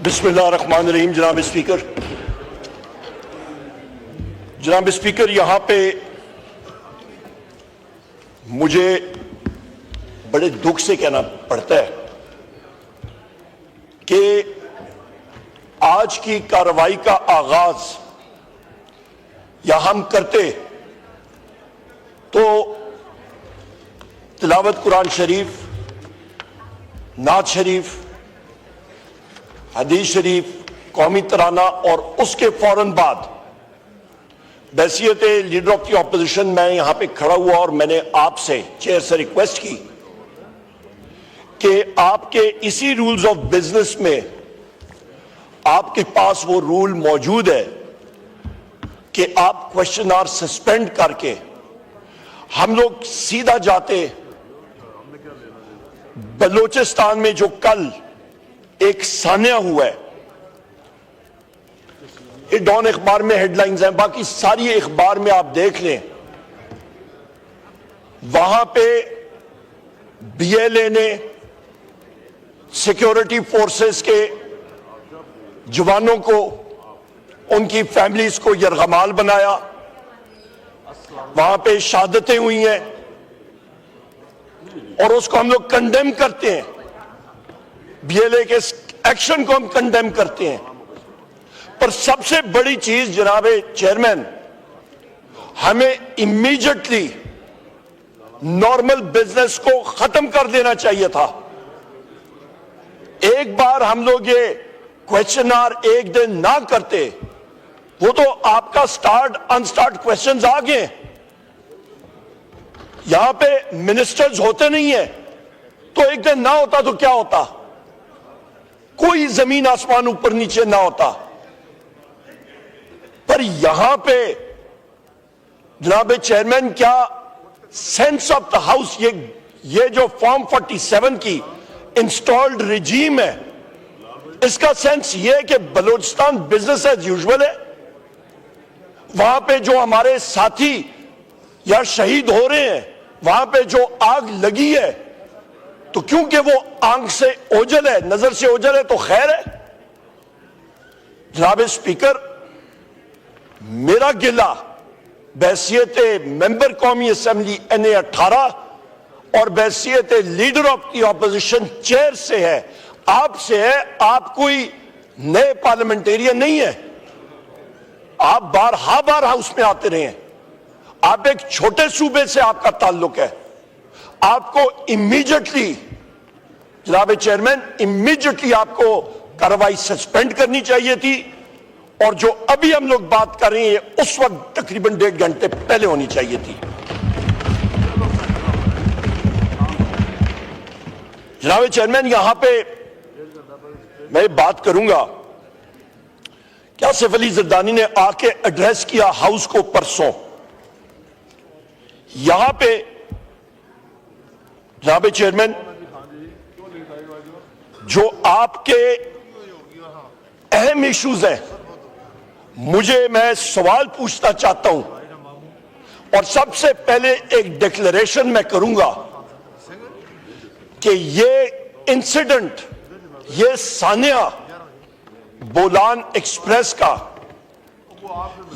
بسم اللہ الرحمن الرحیم. جناب اسپیکر, یہاں پہ مجھے بڑے دکھ سے کہنا پڑتا ہے کہ آج کی کارروائی کا آغاز یا ہم کرتے تو تلاوت قرآن شریف, نعت شریف, حدیث شریف, قومی ترانہ اور اس کے فوراً بعد بحیثیت لیڈر آف دی اپوزیشن میں یہاں پہ کھڑا ہوا اور میں نے آپ سے چیئر سے ریکویسٹ کی کہ آپ کے اسی رولز آف بزنس میں آپ کے پاس وہ رول موجود ہے کہ آپ کوشچن آور سسپینڈ کر کے ہم لوگ سیدھا جاتے بلوچستان میں جو کل ایک سانحہ ہوا ہے. یہ ڈان اخبار میں ہیڈ لائنز ہیں, باقی ساری اخبار میں آپ دیکھ لیں, وہاں پہ بی ایل اے نے سیکیورٹی فورسز کے جوانوں کو, ان کی فیملیز کو یرغمال بنایا, وہاں پہ شہادتیں ہوئی ہیں اور اس کو ہم لوگ کنڈیم کرتے ہیں. بی ایل اے کے ایکشن کو ہم کنڈیم کرتے ہیں. پر سب سے بڑی چیز جناب چیئرمین, ہمیں امیجیٹلی نارمل بزنس کو ختم کر دینا چاہیے تھا. ایک بار ہم لوگ یہ کویشچن آر ایک دن نہ کرتے, وہ تو آپ کا سٹارٹ انسٹارٹ کویشچنز آ گئے. یہاں پہ منسٹرز ہوتے نہیں ہیں تو ایک دن نہ ہوتا تو کیا ہوتا, کوئی زمین آسمان اوپر نیچے نہ ہوتا. پر یہاں پہ جناب چیئرمین کیا سینس آف دا ہاؤس, یہ جو فارم 47 کی انسٹالڈ ریجیم ہے, اس کا سینس یہ ہے کہ بلوچستان بزنس ایز یوزول ہے. وہاں پہ جو ہمارے ساتھی یا شہید ہو رہے ہیں, وہاں پہ جو آگ لگی ہے, تو کیونکہ وہ آنکھ سے اوجھل ہے, نظر سے اوجھل ہے تو خیر ہے. جناب اسپیکر, میرا گلہ بحیثیت ممبر قومی اسمبلی این اے 18 اور بحیثیت leader of the opposition chair سے ہے, آپ سے ہے. آپ کوئی نئے پارلیمنٹیرین نہیں ہے, آپ بار ہاؤس میں آتے رہے ہیں. آپ ایک چھوٹے صوبے سے آپ کا تعلق ہے. آپ کو امیجیٹلی جناب چیئرمین امیجیٹلی آپ کو کارروائی سسپینڈ کرنی چاہیے تھی, اور جو ابھی ہم لوگ بات کر رہے ہیں اس وقت تقریباً 1.5 گھنٹے پہلے ہونی چاہیے تھی. جناب چیئرمین, یہاں پہ میں بات کروں گا کہ آصف علی زردانی نے آ کے ایڈریس کیا ہاؤس کو پرسوں. یہاں پہ جناب چیئرمین جو آپ کے اہم ایشوز ہیں, میں سوال پوچھنا چاہتا ہوں, اور سب سے پہلے ایک ڈکلیریشن میں کروں گا کہ یہ انسیڈنٹ, یہ سانحہ بولان ایکسپریس کا,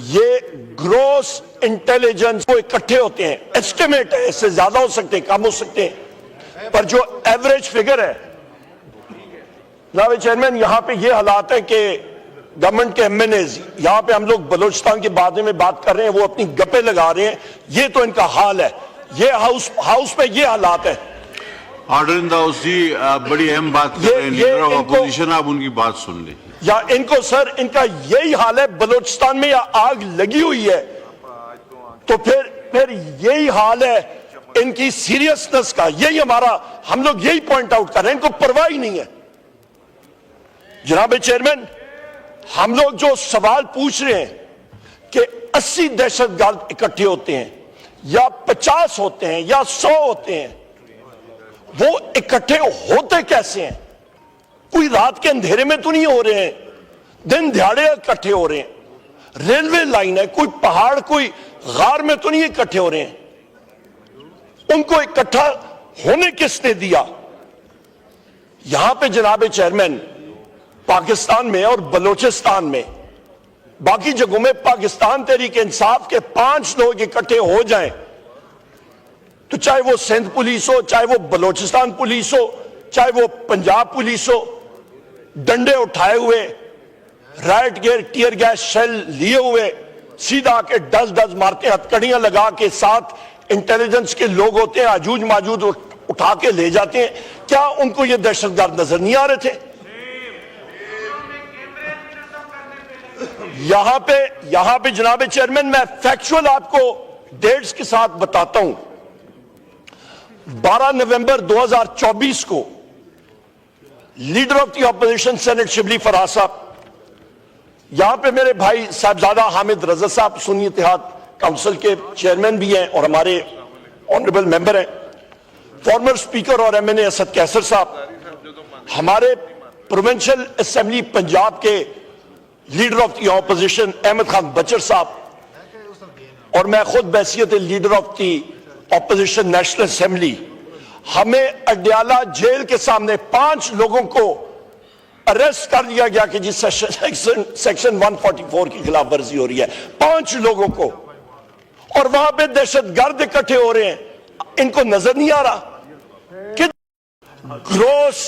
یہ گروس انٹیلیجنس کو اکٹھے ہوتے ہیں, ایسٹیمیٹ ہے, اس سے زیادہ ہو سکتے ہیں, کم ہو سکتے ہیں, پر جو ایوریج فگر ہے. جناب چیئرمین, یہاں پہ یہ حالات ہے کہ گورنمنٹ کے ایم این ایز, یہاں پہ ہم لوگ بلوچستان کے بارے میں بات کر رہے ہیں, وہ اپنی گپے لگا رہے ہیں. یہ تو ان کا حال ہے, یہ ہاؤس میں یہ حالات ہے. آرڈر ان دا ہاؤس جی, بڑی اہم بات کر رہے ہیں لیڈر آف اپوزیشن, آپ ان کی بات سن لیں. یا ان کو سر, ان کا یہی حال ہے, بلوچستان میں یا آگ لگی ہوئی ہے تو پھر یہی حال ہے ان کی سیریسنس کا. یہی ہم لوگ یہی پوائنٹ آؤٹ کر رہے ہیں, ان کو پرواہ ہی نہیں ہے. جناب چیئرمین, ہم لوگ جو سوال پوچھ رہے ہیں کہ 80 دہشت گرد اکٹھے ہوتے ہیں یا 50 ہوتے ہیں یا 100 ہوتے ہیں, وہ اکٹھے ہوتے کیسے ہیں؟ کوئی رات کے اندھیرے میں تو نہیں ہو رہے ہیں, دن دہاڑے اکٹھے ہو رہے ہیں. ریلوے لائن ہے, کوئی پہاڑ, کوئی غار میں تو نہیں اکٹھے ہو رہے ہیں. ان کو اکٹھا ہونے کس نے دیا؟ یہاں پہ جناب چیئرمین پاکستان میں اور بلوچستان میں باقی جگہوں میں پاکستان تحریک انصاف کے 5 لوگ اکٹھے ہو جائیں تو چاہے وہ سندھ پولیس ہو، چاہے وہ بلوچستان پولیس ہو، چاہے وہ پنجاب پولیس ہو، ڈنڈے اٹھائے ہوئے، riot gear tear gas shell لیے ہوئے سیدھا آ کے ڈز ڈز مارتے ہیں، ہتھکڑیاں لگا کے، ساتھ انٹیلیجنس کے لوگ ہوتے ہیں، آجوج ماجوج اٹھا کے لے جاتے ہیں. کیا ان کو یہ دہشت گرد نظر نہیں آ رہے تھے؟ یہاں پہ جناب چیئرمین میں فیکچول آپ کو ڈیٹس کے ساتھ بتاتا ہوں. 12 نومبر 2024 کو leader of the opposition senate Shibli Faraz صاحب، یہاں پہ میرے بھائی صاحبزادہ حامد رضا صاحب سنی اتحاد کونسل کے چیئرمین بھی ہیں اور ہمارے آنریبل ممبر ہیں، فارمر اسپیکر اور M N A Asad Qaiser صاحب، ہمارے پروونشل اسمبلی پنجاب کے leader of the opposition Ahmad Khan Bachhar صاحب، اور میں خود بحیثیت leader of the opposition national assembly, ہمیں اڈیالہ جیل کے سامنے 5 لوگوں کو اریسٹ کر دیا گیا کہ جس سیکشن 144 کی خلاف ورزی ہو رہی ہے. 5 لوگوں کو، اور وہاں پہ دہشت گرد اکٹھے ہو رہے ہیں. ان کو نظر نہیں آ رہا کہ گروس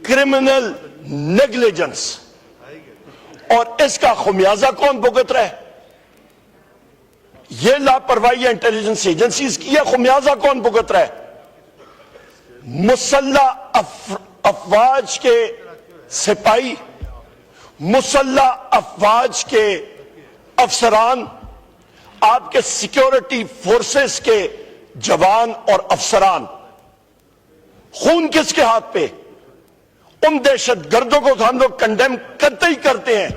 کرمنل نیگلیجنس، اور اس کا خمیازہ کون بھگت رہا ہے؟ یہ لاپرواہی انٹیلیجنس ایجنسیز کی ہے. خمیازہ کون بھگت رہا ہے؟ مسلح افواج کے سپاہی، مسلح افواج کے افسران، آپ کے سیکیورٹی فورسز کے جوان اور افسران. خون کس کے ہاتھ پہ؟ ان دہشت گردوں کو ہم لوگ کنڈیم کرتے ہی کرتے ہیں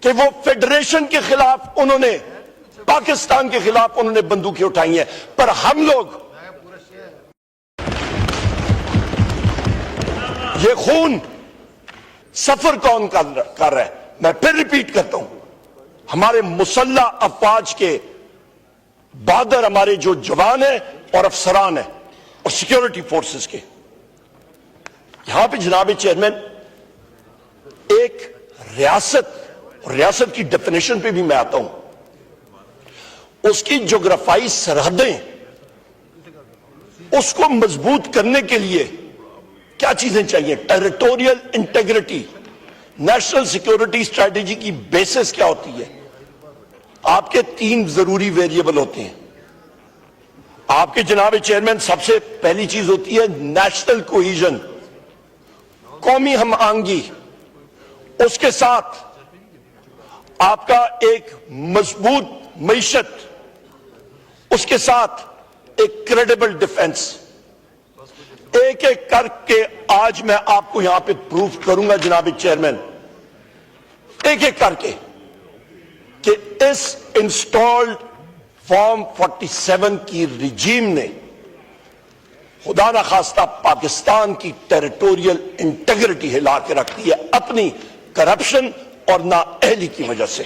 کہ وہ فیڈریشن کے خلاف انہوں نے، پاکستان کے خلاف انہوں نے بندوقیں اٹھائی ہیں، پر ہم لوگ یہ خون سفر کون کر رہا ہے؟ میں پھر ریپیٹ کرتا ہوں، ہمارے مسلح افواج کے بہادر ہمارے جو جوان ہیں اور افسران ہیں اور سیکیورٹی فورسز کے. یہاں پہ جناب چیئرمین ایک ریاست کی ڈیفینیشن پہ بھی میں آتا ہوں. اس کی جغرافیائی سرحدیں، اس کو مضبوط کرنے کے لیے کیا چیزیں چاہیے؟ Territorial integrity, national security strategy کی بیسس کیا ہوتی ہے؟ آپ کے 3 ضروری ویریبل ہوتے ہیں. آپ کے جناب چیئرمین سب سے پہلی چیز ہوتی ہے نیشنل کوہیژن، قومی ہم آہنگی. اس کے ساتھ آپ کا ایک مضبوط معیشت، اس کے ساتھ ایک کریڈیبل ڈیفنس. ایک ایک کر کے آج میں آپ کو یہاں پہ پروف کروں گا جناب چیئرمین، ایک ایک کر کے، کہ اس انسٹالڈ فارم 47 کی رجیم نے خدا نخواستہ پاکستان کی ٹیریٹوریل انٹیگریٹی ہلا کے رکھ دی ہے اپنی کرپشن اور نااہلی کی وجہ سے.